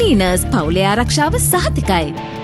ලීනර්ස් පවුලේ ආරක්ෂාව සහතිකයි.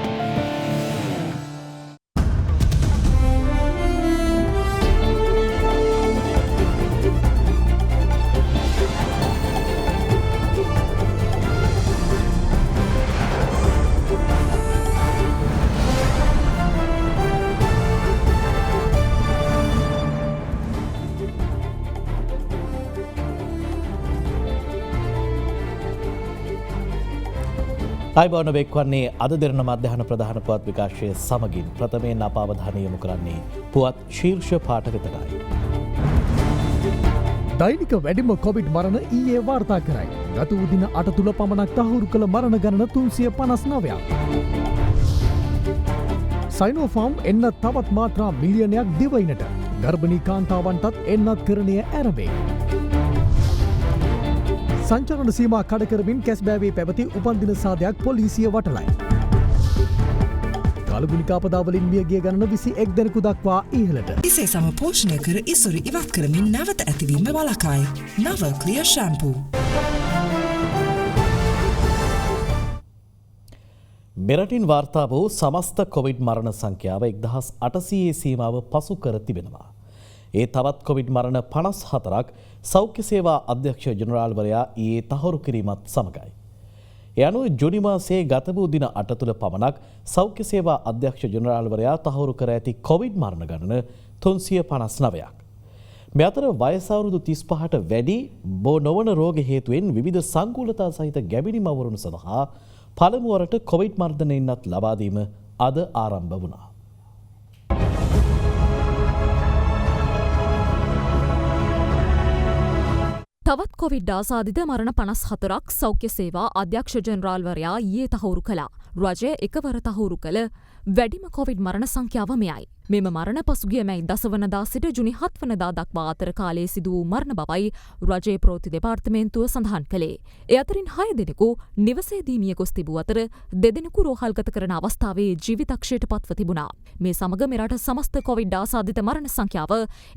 අයිබෝන වෙක්වන්නේ අද දෙරන මධ්‍යහන ප්‍රධාන පුවත් විකාශය සමගින් ප්‍රථමයෙන් අප අවධානය යොමු කරන්නේ පුවත් ශීර්ෂ පාඨ වෙතයි. දෛනික වැඩිම කොවිඩ් මරණ ඊයේ වාර්තා කරයි. ගත වූ දින 8 තුල පමණක් තහවුරු කළ මරණ ගණන 359ක්. සයිනෝෆාම් එන්න තවත් මාත්‍රා මිලියනයක් දිවයිනට. ගර්භණී කාන්තාවන්ටත් එන්නත් කරණය ආරම්භයි. සංචරණ සීමා කඩ කරමින් කැස්බෑවේ පැවති උපන්දින සාදයක් පොලිසිය වටලයි. කලුගුණික ආපදාවලින් මියගිය ගණන 21 දෙනෙකු දක්වා ඉහළට. ඉසේ සම පෝෂණය කර ඉසුරු ඉවත් කරමින් නැවත ඇතිවීම වළකයි. නව ක්ලියර් ෂැම්පූ. මෙරටින් වාර්තා වූ සමස්ත කොවිඩ් මරණ සංඛ්‍යාව 1800 සීමාව පසු කර තිබෙනවා. ඒ තවත් කොවිඩ් මරණ 54ක් සෞඛ්‍ය සේවා අධ්‍යක්ෂ ජනරාල්වරයා ඊයේ තහවුරු කිරීමත් සමගයි. ඒ අනුව ජුනි මාසයේ ගත වූ දින 8 තුළ පමණක් සෞඛ්‍ය සේවා අධ්‍යක්ෂ ජනරාල්වරයා තහවුරු කර ඇති කොවිඩ් මරණ ගණන 359ක්. මේ අතර වයස අවුරුදු 35ට වැඩි බෝ නොවන රෝග හේතුවෙන් විවිධ සංකූලතා සහිත ගැබිණි මවුරුන් සඳහා පළමු වරට කොවිඩ් මර්ධනයෙන්වත් ලබා දීම අද ආරම්භ වුණා. තවත් කොවිඩ් ආසාදිත මරණ 54ක් සෞඛ්‍ය සේවා අධ්‍යක්ෂ ජනරාල්වරයා ඊයේ තහවුරු කළා. රජය එකවර තහවුරු කළ වැඩිම කොවිඩ් මරණ සංඛ්‍යාව මෙයයි. මෙම මරණ පසුගිය මැයි 10 වනදා සිට ජුනි 7 වනදා දක්වා අතර කාලයේ සිදු වූ මරණ බවයි රජයේ ප්‍රවෘත්ති දෙපාර්තමේන්තුව සඳහන් කළේ. ඒ අතරින් 6 දෙනෙකු නිවසේදී මිය ගොස් තිබූ අතර 2 දෙනෙකු රෝහල්ගත කරන අවස්ථාවේ ජීවිතක්ෂයට පත්ව තිබුණා. මේ සමග මෙරට සමස්ත කොවිඩ් ආසාදිත මරණ සංඛ්‍යාව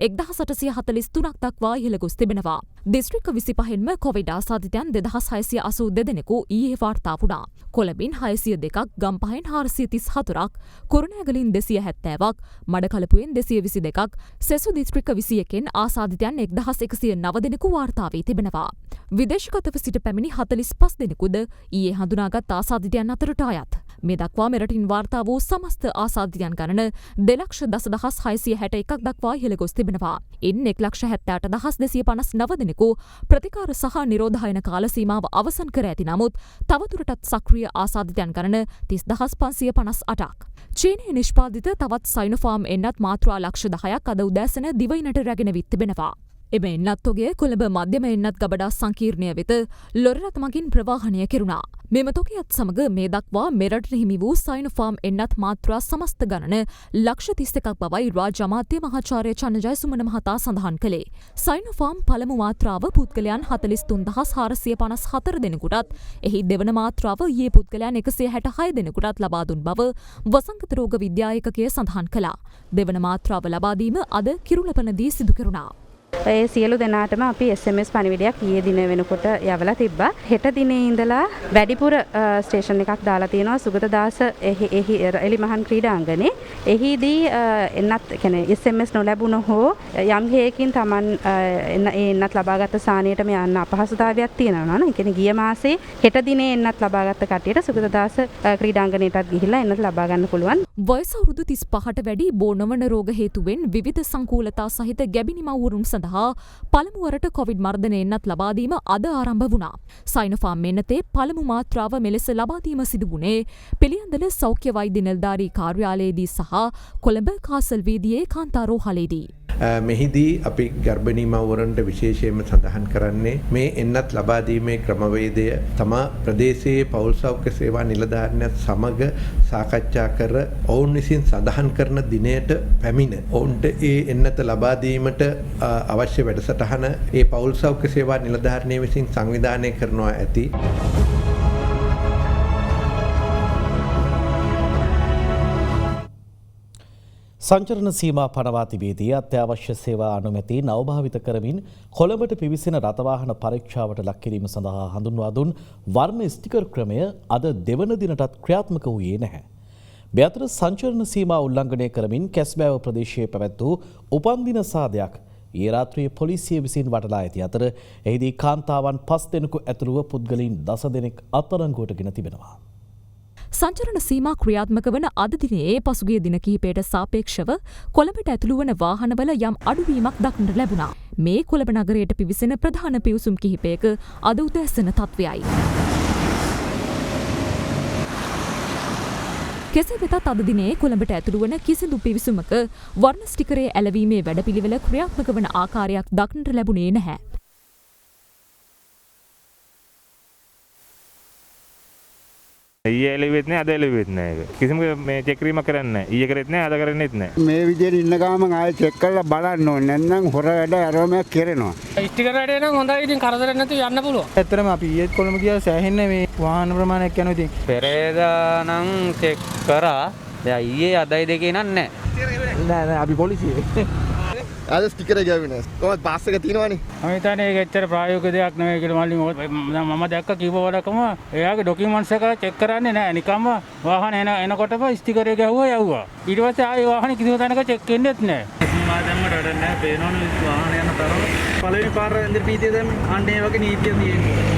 1843ක් දක්වා ඉහළ ගොස් තිබෙනවා. දිස්ත්‍රික්ක 25න්ම කොවිඩ් ආසාදිතයන් 2682 දෙනෙකු ඊයේ වාර්තා වුණා. කොළඹින් 602ක්, ගම්පහෙන් 434ක්, කුරුණෑගලින් 270ක්, මඩකලපුවෙන් 222ක්, සෙසු දිස්ත්‍රික්ක 21න් ආසාදිතයන් 1109 දෙනෙකු වාර්තා වී තිබෙනවා. විදේශගතව සිට පැමිණි 45 දෙනෙකුද ඊයේ හඳුනාගත් ආසාදිතයන් අතරට අයත්. මේ දක්වා මෙරටින් වාර්තා වූ සමස්ත ආසාදිතයන් ගණන 2,10,661ක් දක්වා ඉහළ ගොස් තිබෙනවා. ඉන් 1,78,259 දෙනෙකු ප්‍රතිකාර සහ නිරෝධායන කාල සීමාව අවසන් කර ඇති නමුත් තවදුරටත් සක්‍රිය ආසාදිතයන් ගණන 30,558ක්. චීනයේ නිෂ්පාදිත තවත් සයිනෝෆාම් එන්නත් මාත්‍රා ලක්ෂ 10ක් අද උදෑසන දිවයිනට රැගෙන විත් තිබෙනවා. එම එන්නත් තොගය කොළඹ මධ්‍යම එන්නත් ගබඩා සංකීර්ණය වෙත ලොරි රථ මගින් ප්‍රවාහනය කෙරුණා. මෙම තොගයත් සමග මේ දක්වා මෙරටට හිමි වූ සයිනෝෆාම් එන්නත් මාත්‍රා සමස්ත ගණන ලක්ෂ 31ක් බවයි රාජ්‍ය අමාත්‍ය මහාචාර්ය චන්නජයසුමන මහතා සඳහන් කළේ. සයිනෝෆාම් පළමු මාත්‍රාව පුද්ගලයන් 43454 දෙනෙකුටත්, එහි දෙවන මාත්‍රාව ඊයේ පුද්ගලයන් 166 දෙනෙකුටත් ලබා දුන් බව වසංගත රෝග විද්‍යායකකය සඳහන් කළා. දෙවන මාත්‍රාව ලබා දීම අද කිරුළපනදී සිදු කෙරුණා. ඒ සියලු දෙනාටම අපි SMS පණිවිඩයක් ඊයේ දින වෙනකොට යවලා තිබ්බා. හෙට දිනේ ඉඳලා වැඩිපුර ස්ටේෂන් එකක් දාලා තියෙනවා සුගතදාස එහි එලිමහන් ක්‍රීඩාංගණේ. එහිදී එන්නත් කියන්නේ SMS නොලැබුණ හෝ යම් හේකින් Taman එන්නත් ලබාගත් සානියටම යන්න අපහසුතාවයක් තියෙනවා නේද? ඒ කියන්නේ ගිය මාසේ හෙට දිනේ එන්නත් ලබාගත් කට්ටියට සුගතදාස ක්‍රීඩාංගණයටත් ගිහිල්ලා එන්නත් ලබා ගන්න පුළුවන්. වයස අවුරුදු 35ට වැඩි බෝනවන රෝග හේතුවෙන් විවිධ සංකූලතා සහිත ගැබිණි මව්වරුන් සඳහා පළමු වරට කොවිඩ් මර්ධන එන්නත් ලබා දීම අද ආරම්භ වුණා. සයිනෝෆාම් එන්නතේ පළමු මාත්‍රාව මෙලෙස ලබා දීම සිදු වුණේ පිළියන්දල සෞඛ්‍ය වෛද්‍ය නිලධාරී කාර්යාලයේදී සහ කොළඹ කාසල් වීදියේ කාන්තා රෝහලේදී. මෙහිදී අපි ගර්භණී මව්වරුන්ට විශේෂයෙන්ම සඳහන් කරන්නේ මේ එන්නත් ලබා දීමේ ක්‍රමවේදය තමා ප්‍රදේශයේ පෞල් සෞඛ්‍ය සේවා නිලධාරිනියත් සමග සාකච්ඡා කර ඔවුන් විසින් සඳහන් කරන දිනයට පැමිණ ඔවුන්ට ඒ එන්නත ලබා දීමට අවශ්‍ය වැඩසටහන ඒ පෞල් සෞඛ්‍ය සේවා නිලධාරිනිය විසින් සංවිධානය කරනවා ඇති. සංචරණ සීමා පනවා තිබේදී අත්‍යවශ්‍ය සේවා අනුමැති නවභාවිත කරමින් කොළඹට පිවිසෙන රථවාහන පරීක්ෂාවට ලක් කිරීම සඳහා හඳුන්වා දුන් වර්ණ ස්ටිකර් ක්‍රමය අද දෙවන දිනටත් ක්‍රියාත්මක වූයේ නැහැ. මේ අතර සංචරණ සීමා උල්ලංඝනය කරමින් කැස්බෑව ප්‍රදේශයේ පැවැත් වූ උපන්දින සාදයක් ඊයේ රාත්‍රියේ පොලිසිය විසින් වටලා ඇති අතර එහිදී කාන්තාවන් 5 දෙනෙකු ඇතුළුව පුද්ගලයන් 10 දෙනෙක් අත්අඩංගුවටගෙන තිබෙනවා. සංචරණ සීමා ක්‍රියාත්මක වන අද දිනේ පසුගිය දින කිහිපයට සාපේක්ෂව කොළඹට ඇතුළු වන වාහනවල යම් අඩුවීමක් දක්නට ලැබුණා. මේ කොළඹ නගරයට පිවිසෙන ප්‍රධාන පිවිසුම් කිහිපයක අද උදෑසන තත්ත්වයයි. කෙසේ වෙතත් අද දිනේ කොළඹට ඇතුළු වන කිසිදු පිවිසුමක වර්ණ ස්ටිකරයේ ඇලවීමේ වැඩපිළිවෙල ක්‍රියාත්මක වන ආකාරයක් දක්නට ලැබුණේ නැහැ. ඊයේ එළිවෙත් නෑ අද එළිවෙත් නෑ ඒක. කිසිම මේ චෙක් කිරීමක් කරන්නේ නෑ. ඊයේ කරෙත් නෑ අද කරන්නේත් නෑ. මේ විදිහට ඉන්න ගාම ආයෙ චෙක් කරලා බලන්න ඕනේ. නැත්නම් හොර වැඩ ආරෝමයක් කරනවා. ස්ටිකර් වැඩේ නම් හොඳයි. ඉතින් කරදරයක් නැතුව යන්න පුළුවන්. ඇත්තටම අපි ඊයේත් කොළඹ ගියා සෑහෙන්න මේ වාහන ප්‍රමාණයක් යනවා ඉතින්. පෙරේදා නම් චෙක් කරා. දැන් ඊයේ අදයි දෙකේ නෑ. නෑ අපි පොලිසියේ. අද ස්ටිකර් ගෑවේ නෑ. කොහොමද පාස් එක තියෙනවනේ. මම හිතන්නේ ඒක ඇත්තට ප්‍රායෝගික දෙයක් නෙවෙයි කියලා මම දැක්ක කීප වරකම එයාගේ ඩොකියුමන්ට්ස් එක චෙක් කරන්නේ නෑ. නිකම්ම වාහන එනකොටම ස්ටිකර් එක ගැහුවා යවුවා. ඊට පස්සේ ආයේ වාහනේ කිසිම තැනක චෙක් වෙන්නේත් නෑ. සීමා දැම්මට වැඩක් නෑ. පේනවනේ වාහන යන තරම. පළවෙනි පාර ඉන්ද්‍රපීතිය දැම්ම අන්නේ වගේ නීතියක් තියෙනවා.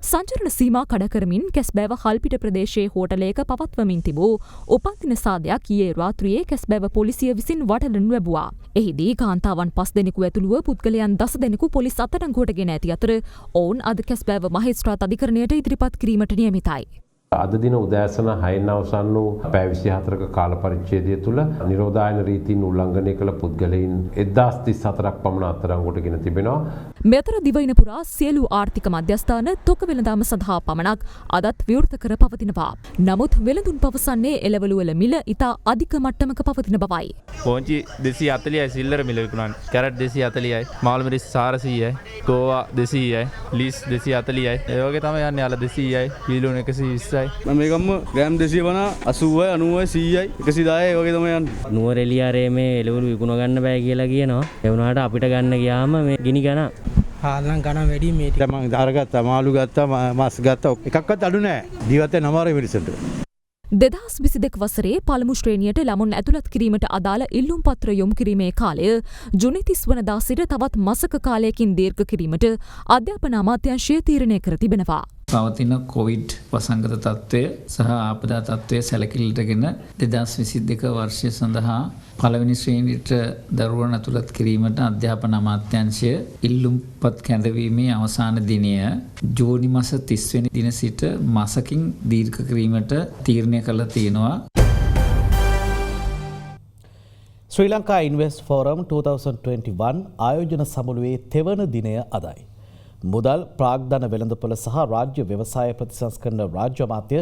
සංචරණ සීමා කඩ කරමින් කැස්බෑව හල්පිට ප්‍රදේශයේ හෝටලයක පවත්වමින් තිබූ උපන්දින සාදයක් ඊයේ රාත්‍රියේ කැස්බෑව පොලිසිය විසින් වටලනු ලැබුවා. එහිදී කාන්තාවන් 5 දෙනෙකු ඇතුළුව පුද්ගලයන් 10 දෙනෙකු පොලිස් අත්අඩංගුවටගෙන ඇති අතර ඔවුන් අද කැස්බෑව මහේස්ත්‍රාත් අධිකරණයට ඉදිරිපත් කිරීමට නියමිතයි. අද දින උදෑසන 6න් අවසන් වූ පැය 24ක කාල පරිච්ඡේදය තුළ නිරෝධායන රීතීන් උල්ලංඝනය කළ පුද්ගලයන් 1034ක් පමණ අත්අඩංගුවට ගෙන තිබෙනවා. මෙතර දිවයින පුරා සියලු ආර්ථික මධ්‍යස්ථාන තොක වෙළඳාම සඳහා පමණක් අදත් විවෘත කර පවතිනවා. නමුත් වෙළඳුන් පවසන්නේ එළවලු වල මිල ඉතා අධික මට්ටමක පවතින බවයි. පෝංචි 240යි සිල්ලර මිල විකුණන්නේ. කැරට් 240යි, මාළු මිරිස් 400යි, ගෝවා 200යි, ලීස් 240යි. ඒ වගේ තමයි යන්නේ අල 200යි, කීලෝන 120යි. මේකම ග්‍රෑම් 250 80යි 90යි 100යි 110යි වගේ තමයි යන්නේ. නුවරඑළියාරේ මේ එළවලු විකුණ ගන්න බෑ කියලා කියනවා. ඒ වුණාට අපිට ගන්න ගියාම මේ ගිනි ගණන්. හාල් නම් ගණන් වැඩි මේ ටික. මම දාර ගත්තා, මාළු ගත්තා, මාස් ගත්තා. එකක්වත් අඩු නෑ. ජීවිතේ නමාරේ මිනිස්සුන්ට. 2022 වසරේ පළමු ශ්‍රේණියට ළමුන් ඇතුළත් කිරීමට අදාළ ඉල්ලුම් පත්‍ර යොමු කිරීමේ කාලය ජුනි 30 වනදා සිට තවත් මාසක කාලයකින් දීර්ඝ කිරීමට අධ්‍යාපන අමාත්‍යාංශය තීරණය කර තිබෙනවා. පවතින කොවිඩ් වසංගත තත්ත්වය සහ ආපදා තත්ත්වය සැලකිලිටගෙන 2022 වර්ෂය සඳහා පළවෙනි ශ්‍රේණියට දරුවන් ඇතුළත් කිරීමට අධ්‍යාපන අමාත්‍යාංශය ඉල්ලුම්පත් කැඳවීමේ අවසාන දිනය ජූනි මාස 30 වෙනි දින සිට මාසකින් දීර්ඝ කිරීමට තීරණය කළා තියෙනවා. ශ්‍රී ලංකා ඉන්වෙස්ට් ෆෝරම් 2021 ආයෝජන සමුළුවේ තෙවන දිනය අදයි. මුදල් ප්‍රාග්ධන වෙළඳපොළ සහ රාජ්‍ය ව්‍යවසාය ප්‍රතිසංස්කරණ රාජ්‍ය අමාත්‍ය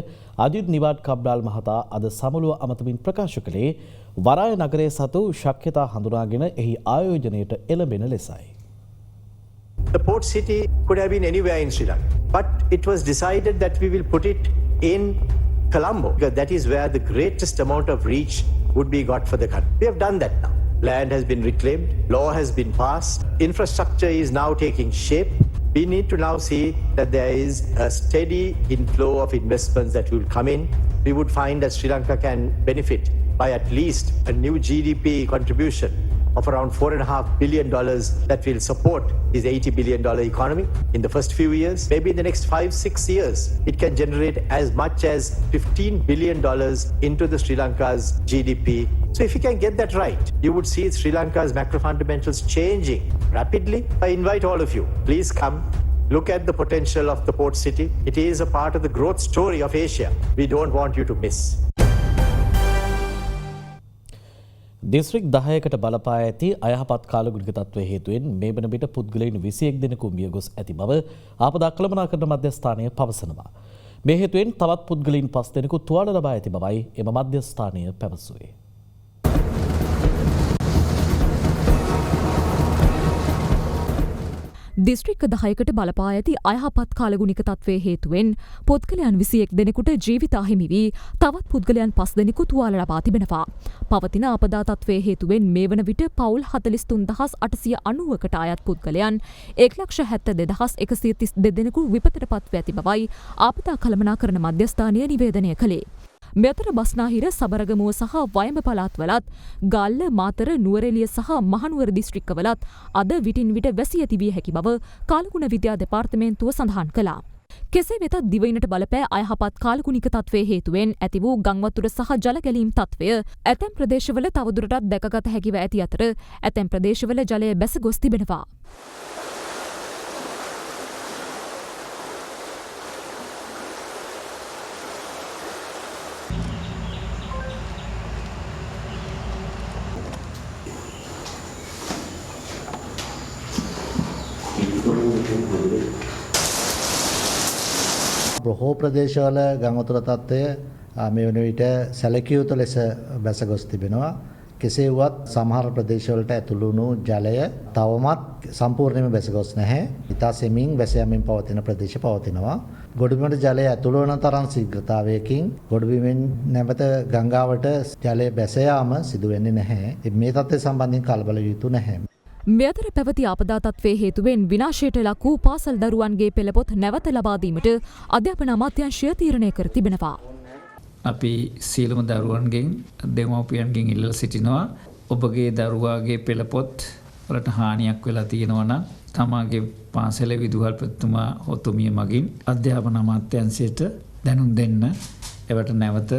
අජිත් නිවාඩ් කබ්ඩාල් මහතා අද සමුළුව අමතමින් ප්‍රකාශ කළේ වරාය නගරයේ සතු ශක්්‍යතා හඳුනාගෙන එහි ආයෝජනයට එළඹෙන ලෙසයි. The port city could have been anywhere in Sri Lanka, but it was decided that we will put it in Colombo because that is where the greatest amount of reach would be got for the country. We have done that now. Land has been reclaimed, law has been passed, infrastructure is now taking shape. We need to now see that there is a steady inflow of investments that will come in. We would find that Sri Lanka can benefit by at least a new GDP contribution of around $4.5 billion that will support this $80 billion economy in the first few years. Maybe in the next 5-6 years, it can generate as much as $15 billion into the Sri Lanka's GDP. So if you can get that right, you would see Sri Lanka's macro fundamentals changing rapidly. I invite all of you, please come. Look at the potential of the port city. It is a part of the growth story of Asia. We don't want you to miss. District 10කට බලපා ඇති අයහපත් කාලගුණික තත්ත්වය හේතුවෙන් මේ වන විට පුද්ගලයන් 21 දෙනෙකු මිය ගොස් ඇති බව ආපදා කළමනාකරණ මධ්‍යස්ථානය පවසනවා. මේ හේතුවෙන් තවත් පුද්ගලයන් 5 දෙනෙකු තුවාල ලබා ඇති බවයි එම මධ්‍යස්ථානය පැවසුවේ. දිස්ත්‍රික්ක 10කට බලපා ඇති අයහපත් කාලගුණික තත්ත්වයේ හේතුවෙන් පුද්ගලයන් 21 දෙනෙකුට ජීවිත අහිමි වී තවත් පුද්ගලයන් 5 දෙනෙකු තුවාල ලබා තිබෙනවා. පවතින අපදා තත්ත්වයේ හේතුවෙන් මේ වන විට පවුල් 43890කට අයත් පුද්ගලයන් 1,72,132 දෙනෙකු විපතට පත්ව ඇති බවයි ආපදා කළමනාකරණ මධ්‍යස්ථානය නිවේදනය කළේ. මෙතර බස්නාහිර සබරගමුව සහ වයඹ පළාත්වලත් ගල්ල මාතර නුවරඑළිය සහ මහනුවර දිස්ත්‍රික්කවලත් අද විටින් විට වැසී ඇති විය හැකි බව කාලගුණ විද්‍යා දෙපාර්තමේන්තුව සඳහන් කළා. කෙසේ වෙතත් දිවයිනට බලපෑ අයහපත් කාලගුණික තත්ත්වයේ හේතුවෙන් ඇති වූ ගංවතුර සහ ජල ගැලීම් තත්ත්වය ඇතැම් ප්‍රදේශවල තවදුරටත් දැකගත හැකිව ඇති අතර ඇතැම් ප්‍රදේශවල ජලය බැස ගොස් තිබෙනවා. බොහෝ ප්‍රදේශවල ගංවතුර තත්ත්වය මේ වන විට සැලකිය යුතු ලෙස බැස ගොස් තිබෙනවා. කෙසේ වුවත් සමහර ප්‍රදේශවලට ඇතුළු වුණු ජලය තවමත් සම්පූර්ණයෙන්ම බැස ගොස් නැහැ. ඉතා සෙමින් බැස යමින් පවතින ප්‍රදේශ පවතිනවා. ගොඩබිමට ජලය ඇතුළු වන තරම් ශීඝ්‍රතාවයකින් ගොඩබිමෙන් නැවත ගංගාවට ජලය බැස යාම සිදු වෙන්නේ නැහැ. මේ තත්ත්වය සම්බන්ධයෙන් කලබල යුතු නැහැ. මෙතර පැවති ආපදා තත්ත්වයේ හේතුවෙන් විනාශයට ලක් වූ පාසල් දරුවන්ගේ පෙළපොත් නැවත ලබා දීමට අධ්‍යාපන අමාත්‍යාංශය තීරණය කර තිබෙනවා. අපි සියලුම දරුවන්ගෙන් දෙමව්පියන්ගෙන් ඉල්ලලා සිටිනවා ඔබගේ දරුවාගේ පෙළපොත් වලට හානියක් වෙලා තියෙනවා නම් තමාගේ පාසලේ විදුහල්පතිතුමා ඔතුමිය මගින් අධ්‍යාපන අමාත්‍යාංශයට දැනුම් දෙන්න. එවට නැවත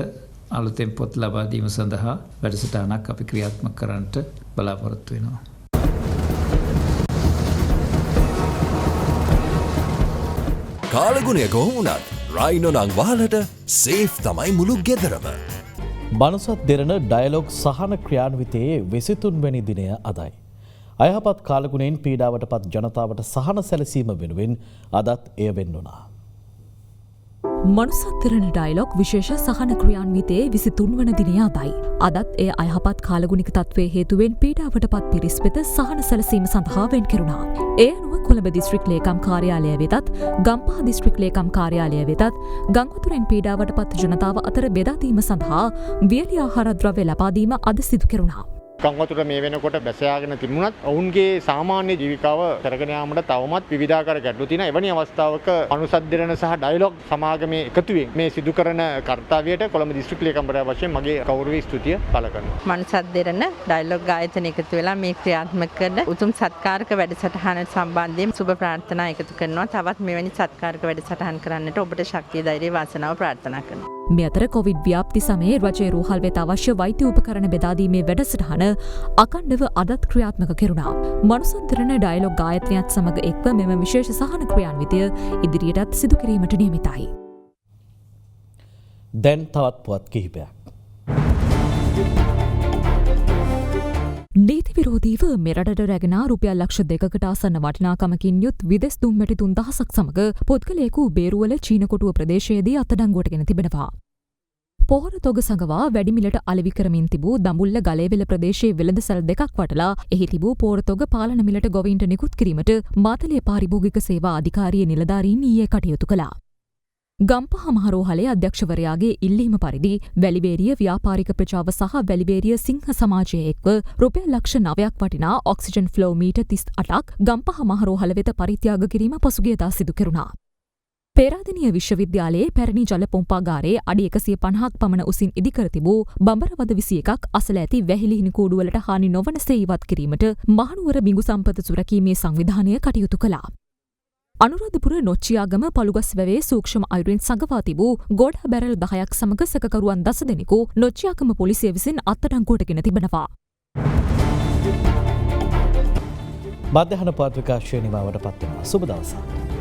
අලුතෙන් පොත් ලබා දීම සඳහා වැඩසටහනක් අපි ක්‍රියාත්මක කරන්නට බලාපොරොත්තු වෙනවා. කාලගුණය කොහොමුණත් රයිනෝ නං වාලට සේෆ් තමයි මුළු ගෙදරම. බනසත් දෙරණ ඩයලොග් සහන ක්‍රියාන්විතයේ 23 වැනි දිනය අදයි. අයහපත් කාලගුණයෙන් පීඩාවට පත් ජනතාවට සහන සැලසීම වෙනුවෙන් අදත් එය වෙන්නුණා. මනුසත්තරණ ඩයිලොග් විශේෂ සහන ක්‍රියාන්විතයේ 23 වන දිනය අදයි. අදත් එය අයහපත් කාලගුණික තත්ත්වයේ හේතුවෙන් පීඩාවට පත් පිරිස් වෙත සහන සැලසීම සඳහා වෙන් කෙරුණා. ඒ අනුව කොළඹ දිස්ත්‍රික් ලේකම් කාර්යාලය වෙතත් ගම්පහ දිස්ත්‍රික් ලේකම් කාර්යාලය වෙතත් ගංවතුරෙන් පීඩාවට පත් ජනතාව අතර බෙදා දීම සඳහා වියලි ආහාර ද්‍රව්‍ය ලබා දීම අද සිදු කෙරුණා. ගංවතුර මේ වෙනකොට බැසයාගෙන තිබුණත් ඔවුන්ගේ සාමාන්‍ය ජීවිකාව කරගෙන යාමට තවමත් විවිධාකාර ගැටලු තියෙනවා. එවැනි අවස්ථාවක මනුසත් දෙරණ සහ ඩයලොග් සමාගමේ එකතුවෙන් මේ සිදු කරන කාර්යයට කොළඹ දිස්ත්‍රික් ලේකම්වරයා වශයෙන් මගේ ගෞරවී ස්තුතිය පළ කරනවා. මනුසත් දෙරණ ඩයලොග් ආයතන එකතු වෙලා මේ ක්‍රියාත්මක කරන උතුම් සත්කාරක වැඩසටහන සම්බන්ධයෙන් සුබ ප්‍රාර්ථනා එකතු කරනවා. තවත් මෙවැනි සත්කාරක වැඩසටහන් කරන්නට ඔබට ශක්තිය ධෛර්යය වාසනාව ප්‍රාර්ථනා කරනවා. මේ අතර කොවිඩ් ව්‍යාප්ති සමයේ රජයේ රෝහල් වෙත අවශ්‍ය වෛද්‍ය උපකරණ බෙදා දීමේ වැඩසටහන අකණ්ඩව අදත් ක්‍රියාත්මක කෙරුණා. මනුසන්තරණ ඩයලොග් ආයතනයත් සමග එක්ව මෙම විශේෂ සහන ක්‍රියාන්විතය ඉදිරියටත් සිදු කිරීමට නියමිතයි. දැන් තවත් පුවත් කිහිපයක්. නීති විරෝධීව මෙරටට රැගෙන රුපියල් ලක්ෂ 2කට ආසන්න වටිනාකමකින් යුත් විදෙස් දුම්මැටි 3000ක් සමග පුද්ගලයෙකු බේරුවල චීනකොටුව ප්‍රදේශයේදී අත්අඩංගුවටගෙන තිබෙනවා. පොහොර තොග සඟවා වැඩිමිලට අලෙවි කරමින් තිබූ දඹුල්ල ගලේවෙල ප්‍රදේශයේ වෙළඳසැල් දෙකක් වටලා එහි තිබූ පොහොර තොග පාලන මිලට ගොවීන්ට නිකුත් කිරීමට මාතලේ පාරිභෝගික සේවා අධිකාරියේ නිලධාරීන් ඊයේ කටයුතු කළා. ගම්පහ මහරෝහලේ අධ්‍යක්ෂවරයාගේ ඉල්ලීම පරිදි වැලිවේරිය ව්‍යාපාරික ප්‍රජාව සහ වැලිවේරිය සිංහ සමාජය එක්ව රුපියල් ලක්ෂ 9ක් වටිනා ඔක්සිජන් ෆ්ලෝ මීටර් 38ක් ගම්පහ මහරෝහල වෙත පරිත්‍යාග කිරීම පසුගියදා සිදු කෙරුණා. පේරාදෙණිය විශ්වවිද්‍යාලයේ පැරණි ජල පොම්පාගාරයේ අඩි 150ක් පමණ උසින් ඉදිකර තිබූ බඹරවද 21ක් අසල ඇති වැහිලිහිණි කූඩුවලට හානි නොවනසේ ඉවත් කිරීමට මහනුවර බිඟු සම්පත සුරැකීමේ සංවිධානය කටයුතු කළා. අනුරාධපුර නොච්චියාගම පළුගස් වැවේ සූක්ෂම අයුරින් සඟවා තිබූ ගොඩ බැරල් 10ක් සමග සැකකරුවන් 10 දෙනෙකු නොච්චියාගම පොලිසිය විසින් අත්අඩංගුවටගෙන තිබෙනවා. මධ්‍යහන පාත් විකාශය නිමාවට පත් වෙනවා. සුබ දවසක්.